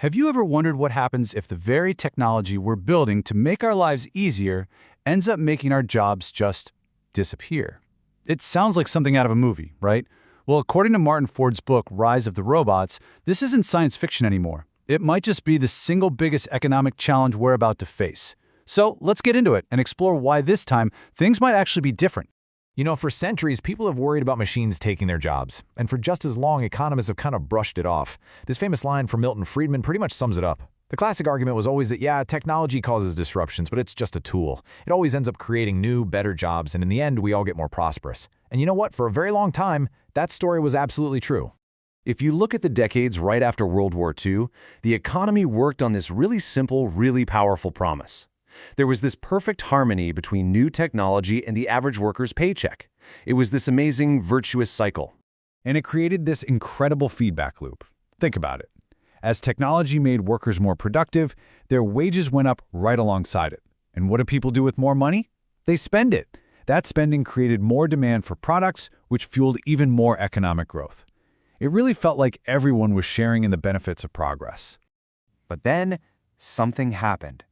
Have you ever wondered what happens if the very technology we're building to make our lives easier ends up making our jobs just disappear? It sounds like something out of a movie, right? Well, according to Martin Ford's book, Rise of the Robots, this isn't science fiction anymore. It might just be the single biggest economic challenge we're about to face. So let's get into it and explore why this time things might actually be different. For centuries, people have worried about machines taking their jobs, and for just as long, economists have kind of brushed it off. This famous line from Milton Friedman pretty much sums it up. The classic argument was always that, technology causes disruptions, but it's just a tool. It always ends up creating new, better jobs, and in the end, we all get more prosperous. And you know what? For a very long time, that story was absolutely true. If you look at the decades right after World War II, the economy worked on this really simple, really powerful promise. There was this perfect harmony between new technology and the average worker's paycheck. It was this amazing, virtuous cycle. And it created this incredible feedback loop. Think about it. As technology made workers more productive, their wages went up right alongside it. And what do people do with more money? They spend it. That spending created more demand for products, which fueled even more economic growth. It really felt like everyone was sharing in the benefits of progress. But then, something happened.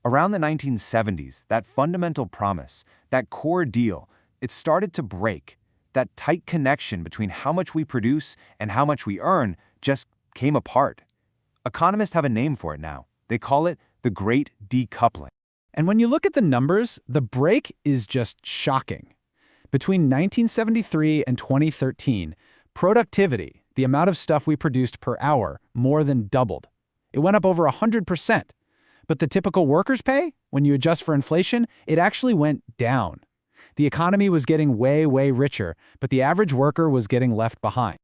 Around the 1970s, that fundamental promise, that core deal, it started to break. That tight connection between how much we produce and how much we earn just came apart. Economists have a name for it now. They call it the Great Decoupling. And when you look at the numbers, the break is just shocking. Between 1973 and 2013, productivity, the amount of stuff we produced per hour, more than doubled. It went up over 100%. But the typical worker's pay, when you adjust for inflation, it actually went down. The economy was getting way, way richer, but the average worker was getting left behind.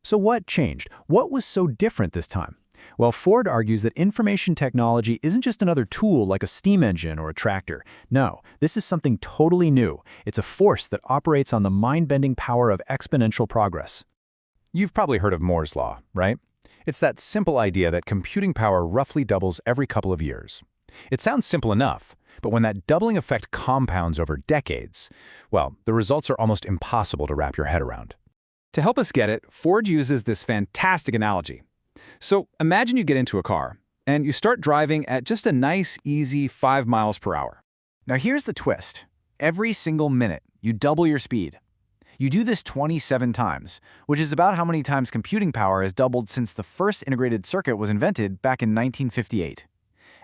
So what changed? What was so different this time? Well, Ford argues that information technology isn't just another tool like a steam engine or a tractor. No, this is something totally new. It's a force that operates on the mind-bending power of exponential progress. You've probably heard of Moore's Law, right? It's that simple idea that computing power roughly doubles every couple of years. It sounds simple enough, but when that doubling effect compounds over decades, well, the results are almost impossible to wrap your head around. To help us get it, Ford uses this fantastic analogy. So imagine you get into a car, and you start driving at just a nice, easy 5 miles per hour. Now here's the twist. Every single minute, you double your speed. You do this 27 times, which is about how many times computing power has doubled since the first integrated circuit was invented back in 1958.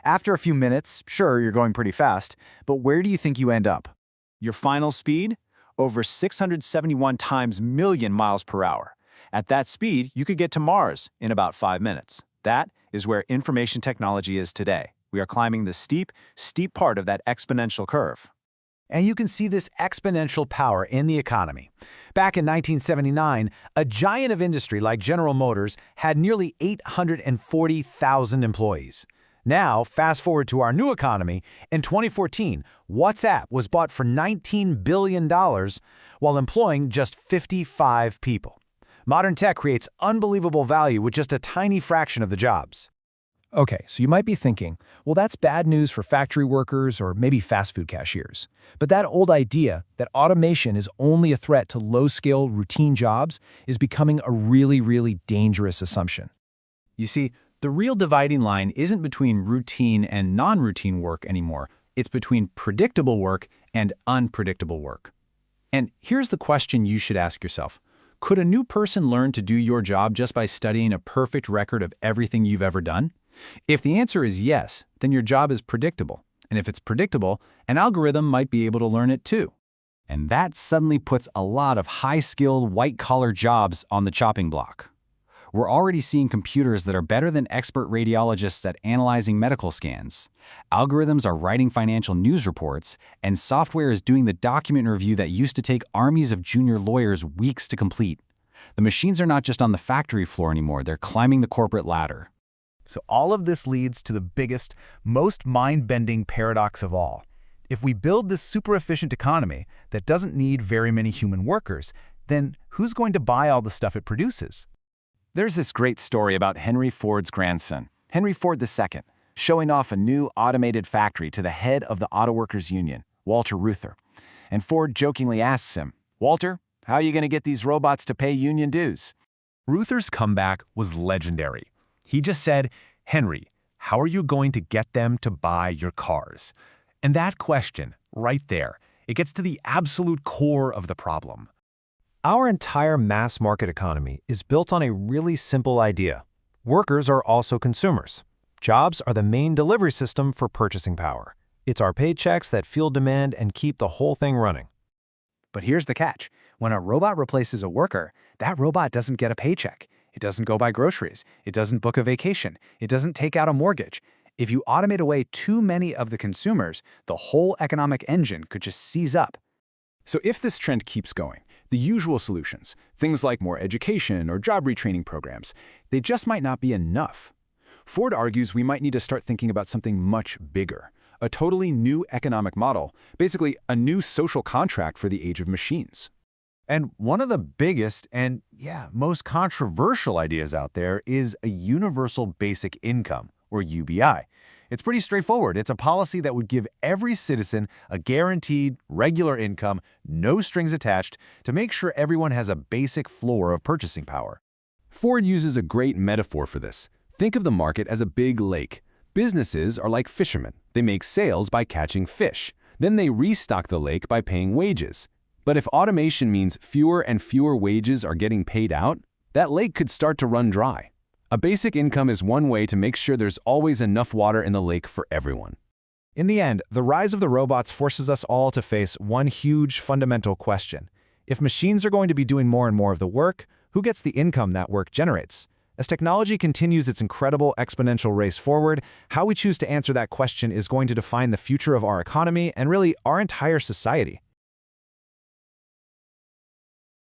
After a few minutes, sure, you're going pretty fast, but where do you think you end up? Your final speed? Over 671 times million miles per hour. At that speed, you could get to Mars in about 5 minutes. That is where information technology is today. We are climbing the steep, steep part of that exponential curve. And you can see this exponential power in the economy. Back in 1979, a giant of industry like General Motors had nearly 840,000 employees. Now, fast forward to our new economy, in 2014, WhatsApp was bought for $19 billion while employing just 55 people. Modern tech creates unbelievable value with just a tiny fraction of the jobs. Okay, so you might be thinking, well, that's bad news for factory workers or maybe fast food cashiers. But that old idea that automation is only a threat to low-skill, routine jobs is becoming a really, really dangerous assumption. You see, the real dividing line isn't between routine and non-routine work anymore. It's between predictable work and unpredictable work. And here's the question you should ask yourself. Could a new person learn to do your job just by studying a perfect record of everything you've ever done? If the answer is yes, then your job is predictable. And if it's predictable, an algorithm might be able to learn it too. And that suddenly puts a lot of high-skilled, white-collar jobs on the chopping block. We're already seeing computers that are better than expert radiologists at analyzing medical scans. Algorithms are writing financial news reports, and software is doing the document review that used to take armies of junior lawyers weeks to complete. The machines are not just on the factory floor anymore, they're climbing the corporate ladder. So all of this leads to the biggest, most mind-bending paradox of all. If we build this super efficient economy that doesn't need very many human workers, then who's going to buy all the stuff it produces? There's this great story about Henry Ford's grandson, Henry Ford II, showing off a new automated factory to the head of the Auto Workers Union, Walter Reuther. And Ford jokingly asks him, "Walter, how are you going to get these robots to pay union dues?" Reuther's comeback was legendary. He just said, Henry, how are you going to get them to buy your cars? And that question, right there, it gets to the absolute core of the problem. Our entire mass market economy is built on a really simple idea. Workers are also consumers. Jobs are the main delivery system for purchasing power. It's our paychecks that fuel demand and keep the whole thing running. But here's the catch. When a robot replaces a worker, that robot doesn't get a paycheck. It doesn't go buy groceries. It doesn't book a vacation. It doesn't take out a mortgage. If you automate away too many of the consumers, the whole economic engine could just seize up. So if this trend keeps going, the usual solutions, things like more education or job retraining programs, they just might not be enough. Ford argues we might need to start thinking about something much bigger, a totally new economic model, basically a new social contract for the age of machines. And one of the biggest and, most controversial ideas out there is a universal basic income, or UBI. It's pretty straightforward. It's a policy that would give every citizen a guaranteed, regular income, no strings attached, to make sure everyone has a basic floor of purchasing power. Ford uses a great metaphor for this. Think of the market as a big lake. Businesses are like fishermen. They make sales by catching fish. Then they restock the lake by paying wages. But if automation means fewer and fewer wages are getting paid out, that lake could start to run dry. A basic income is one way to make sure there's always enough water in the lake for everyone. In the end, the rise of the robots forces us all to face one huge fundamental question. If machines are going to be doing more and more of the work, who gets the income that work generates? As technology continues its incredible exponential race forward, how we choose to answer that question is going to define the future of our economy and really our entire society.